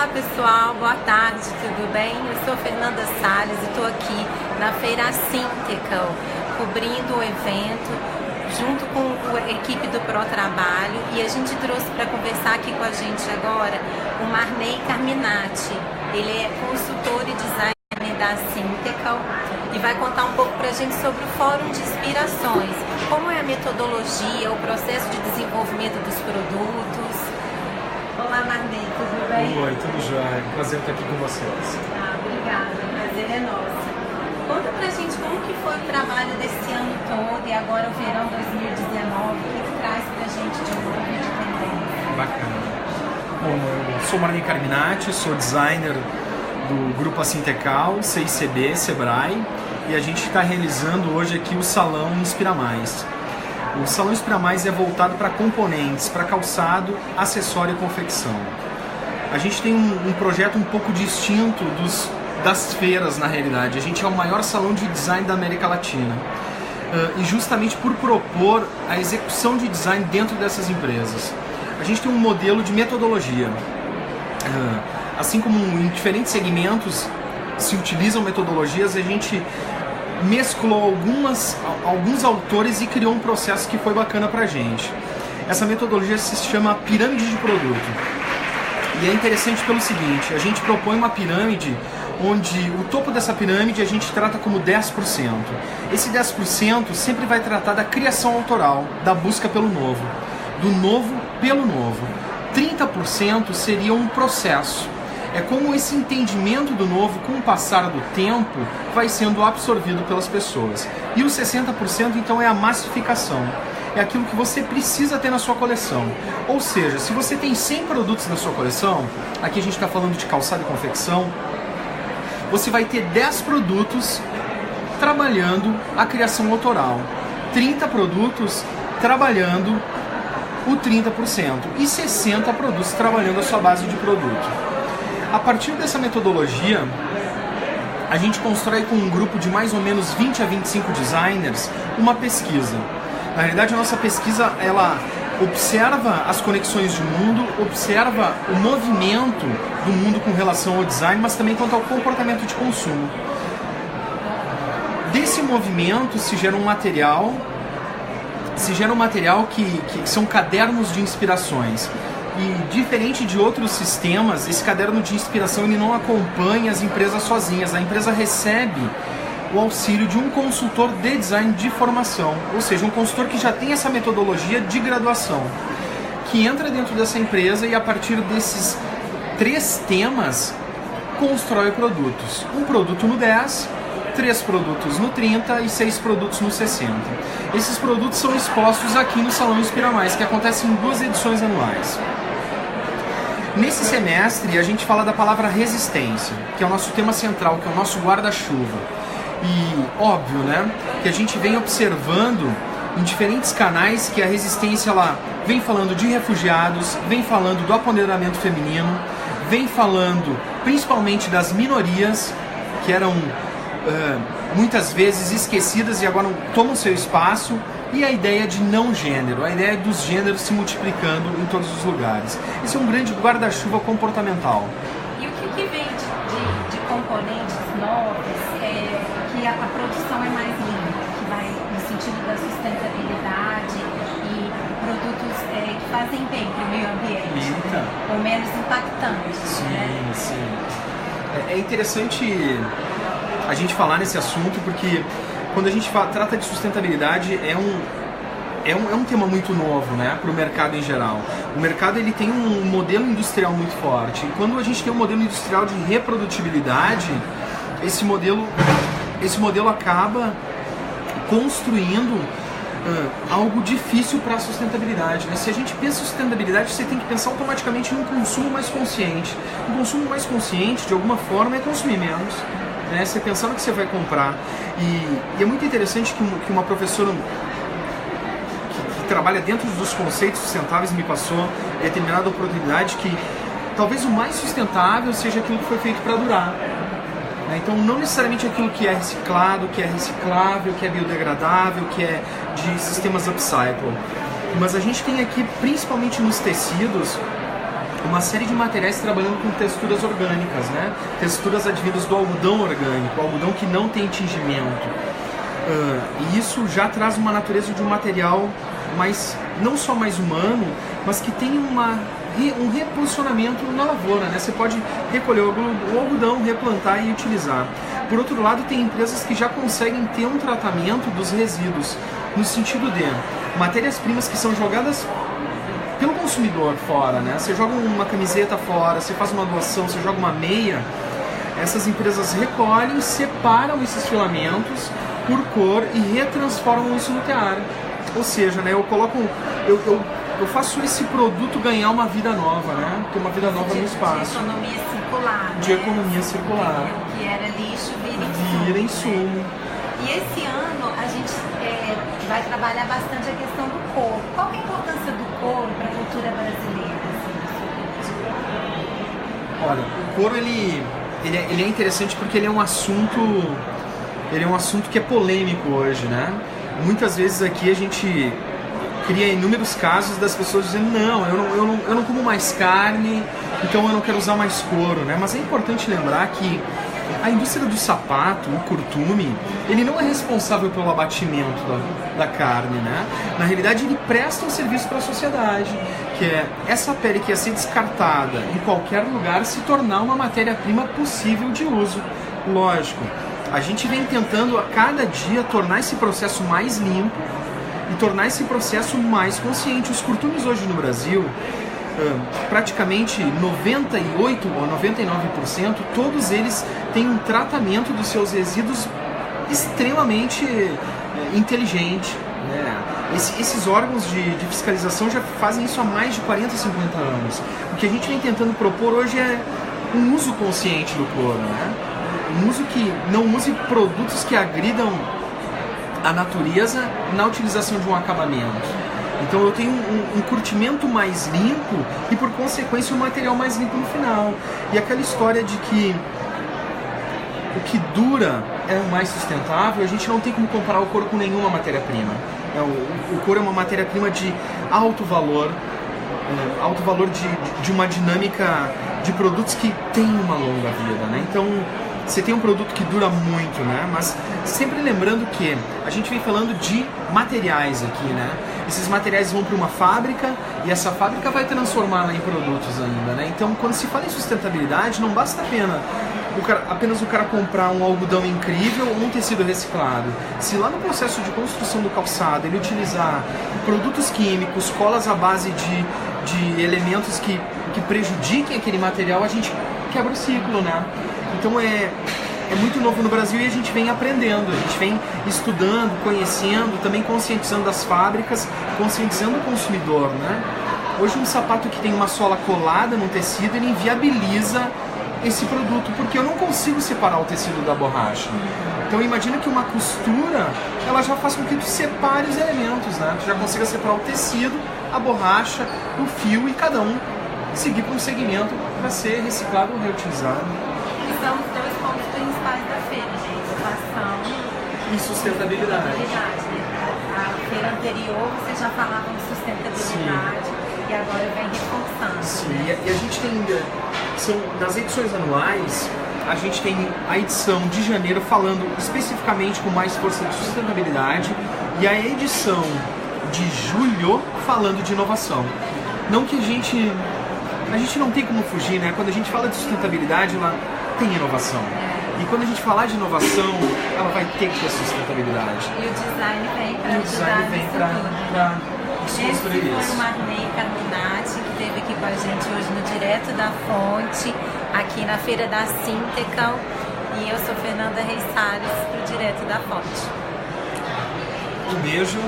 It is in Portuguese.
Olá pessoal, boa tarde, tudo bem? Eu sou Fernanda Salles e estou aqui na Feira Syntecal, cobrindo o evento junto com a equipe do Pro Trabalho, e a gente trouxe para conversar aqui com a gente agora o Marney Carminati. Ele é consultor e designer da Syntecal e vai contar um pouco para a gente sobre o Fórum de Inspirações, como é a metodologia, o processo de desenvolvimento dos produtos. Olá Marney, tudo bem? Oi, tudo jóia. Prazer estar aqui com vocês. Obrigada, o prazer é nosso. Conta pra gente como que foi o trabalho desse ano todo e agora o verão 2019, o que traz pra gente de novo e de tendência? Bacana. Bom, eu sou Marney Carminati, sou designer do Grupo Syntecal, CICB, Sebrae, e a gente está realizando hoje aqui o Salão Inspira Mais. O Salão Inspira Mais é voltado para componentes, para calçado, acessório e confecção. A gente tem um projeto um pouco distinto das feiras, na realidade. A gente é o maior salão de design da América Latina. E justamente por propor a execução de design dentro dessas empresas. A gente tem um modelo de metodologia. Assim como em diferentes segmentos se utilizam metodologias, a gente mesclou alguns autores e criou um processo que foi bacana pra gente. Essa metodologia se chama pirâmide de produto. E é interessante pelo seguinte, a gente propõe uma pirâmide onde o topo dessa pirâmide a gente trata como 10%. Esse 10% sempre vai tratar da criação autoral, da busca pelo novo, do novo pelo novo. 30% seria um processo. É como esse entendimento do novo, com o passar do tempo, vai sendo absorvido pelas pessoas. E os 60% então é a massificação. É aquilo que você precisa ter na sua coleção. Ou seja, se você tem 100 produtos na sua coleção, aqui a gente está falando de calçado e confecção, você vai ter 10 produtos trabalhando a criação autoral, 30 produtos trabalhando o 30% e 60 produtos trabalhando a sua base de produto. A partir dessa metodologia, a gente constrói com um grupo de mais ou menos 20 a 25 designers uma pesquisa. Na realidade, a nossa pesquisa, ela observa as conexões de mundo, observa o movimento do mundo com relação ao design, mas também quanto ao comportamento de consumo. Desse movimento se gera um material que são cadernos de inspirações. E diferente de outros sistemas, esse caderno de inspiração ele não acompanha as empresas sozinhas. A empresa recebe o auxílio de um consultor de design de formação, ou seja, um consultor que já tem essa metodologia de graduação, que entra dentro dessa empresa e a partir desses 3 temas constrói produtos. Um produto no 10, 3 produtos no 30 e 6 produtos no 60. Esses produtos são expostos aqui no Salão Inspira Mais, que acontece em 2 edições anuais. Nesse semestre, a gente fala da palavra resistência, que é o nosso tema central, que é o nosso guarda-chuva. E óbvio, né, que a gente vem observando em diferentes canais que a resistência ela vem falando de refugiados, vem falando do apoderamento feminino, vem falando principalmente das minorias, que eram muitas vezes esquecidas e agora tomam seu espaço, e a ideia de não gênero, a ideia dos gêneros se multiplicando em todos os lugares. Esse é um grande guarda-chuva comportamental. E o que vem de componentes novos que a produção é mais limpa, que vai no sentido da sustentabilidade e produtos que fazem bem para o meio ambiente, né? Ou menos impactantes. Sim, né? sim. É interessante a gente falar nesse assunto porque quando a gente trata de sustentabilidade é um tema muito novo, né, para o mercado em geral. O mercado ele tem um modelo industrial muito forte. E quando a gente tem um modelo industrial de reprodutibilidade, esse modelo acaba construindo algo difícil para a sustentabilidade, né? Se a gente pensa em sustentabilidade, você tem que pensar automaticamente em um consumo mais consciente. Um consumo mais consciente, de alguma forma, é consumir menos. Né? Você pensar no que você vai comprar. E é muito interessante que uma professora que trabalha dentro dos conceitos sustentáveis me passou em determinada oportunidade que talvez o mais sustentável seja aquilo que foi feito para durar. Então não necessariamente aquilo que é reciclado, que é reciclável, que é biodegradável, que é de sistemas upcycle. Mas a gente tem aqui, principalmente nos tecidos, uma série de materiais trabalhando com texturas orgânicas, né? Texturas advindas do algodão orgânico, algodão que não tem tingimento. E isso já traz uma natureza de um material não só mais humano, mas que tem um reposicionamento na lavoura, né? Você pode recolher o algodão, replantar e utilizar. Por outro lado, tem empresas que já conseguem ter um tratamento dos resíduos, no sentido de matérias-primas que são jogadas pelo consumidor fora, né? Você joga uma camiseta fora, você faz uma doação, você joga uma meia, essas empresas recolhem, separam esses filamentos por cor e retransformam isso no tear. Ou seja, né, eu faço esse produto ganhar uma vida nova, né? Ter uma vida nova no espaço. De economia circular. De economia circular. Que era lixo, vira insumo. E esse ano a gente vai trabalhar bastante a questão do couro. Qual é a importância do couro para a cultura brasileira? Olha, o couro ele é interessante porque ele é um assunto que é polêmico hoje, né? Muitas vezes aqui a gente cria inúmeros casos das pessoas dizendo não, eu não como mais carne, então eu não quero usar mais couro, né? Mas é importante lembrar que a indústria do sapato, o curtume, ele não é responsável pelo abatimento da carne, né? Na realidade, ele presta um serviço para a sociedade, que é essa pele que ia ser descartada em qualquer lugar se tornar uma matéria-prima possível de uso. Lógico, a gente vem tentando a cada dia tornar esse processo mais limpo e tornar esse processo mais consciente. Os curtumes hoje no Brasil, praticamente 98 ou 99%, todos eles têm um tratamento dos seus resíduos extremamente inteligente, né? Esses órgãos de fiscalização já fazem isso há mais de 40, 50 anos. O que a gente vem tentando propor hoje é um uso consciente do couro, né? Um uso que não use produtos que agridam a natureza na utilização de um acabamento. Então eu tenho um curtimento mais limpo e, por consequência, um material mais limpo no final. E aquela história de que o que dura é o mais sustentável, a gente não tem como comparar o couro com nenhuma matéria-prima. O couro é uma matéria-prima de alto valor de uma dinâmica de produtos que tem uma longa vida, né? Então, você tem um produto que dura muito, né? Mas sempre lembrando que a gente vem falando de materiais aqui, né? Esses materiais vão para uma fábrica e essa fábrica vai transformá-la em produtos ainda, né? Então, quando se fala em sustentabilidade, não basta apenas o cara comprar um algodão incrível ou um tecido reciclado. Se lá no processo de construção do calçado ele utilizar produtos químicos, colas à base de elementos que prejudiquem aquele material, a gente quebra o ciclo, né? Então é muito novo no Brasil e a gente vem aprendendo, a gente vem estudando, conhecendo, também conscientizando as fábricas, conscientizando o consumidor, né? Hoje um sapato que tem uma sola colada no tecido, ele inviabiliza esse produto, porque eu não consigo separar o tecido da borracha. Então imagina que uma costura, ela já faz com que tu separe os elementos, né? Tu já consiga separar o tecido, a borracha, o fio e cada um seguir para um segmento para ser reciclado ou reutilizado. São os dois pontos principais da feira, gente: inovação e sustentabilidade. A feira anterior você já falava de sustentabilidade. Sim. E agora vem reforçando. Sim, né? E a gente tem, nas edições anuais, a gente tem a edição de janeiro falando especificamente com mais força de sustentabilidade e a edição de julho falando de inovação. Não que a gente não tem como fugir, né? Quando a gente fala de sustentabilidade, ela tem inovação. E quando a gente falar de inovação, ela vai ter que ter sustentabilidade. E o design vem para ajudar nisso tudo. Esse foi o Marney Carminati, que esteve aqui com a gente hoje no Direto da Fonte, aqui na Feira da Syntecal. E eu sou Fernanda Reis Salles, do Direto da Fonte. Um beijo.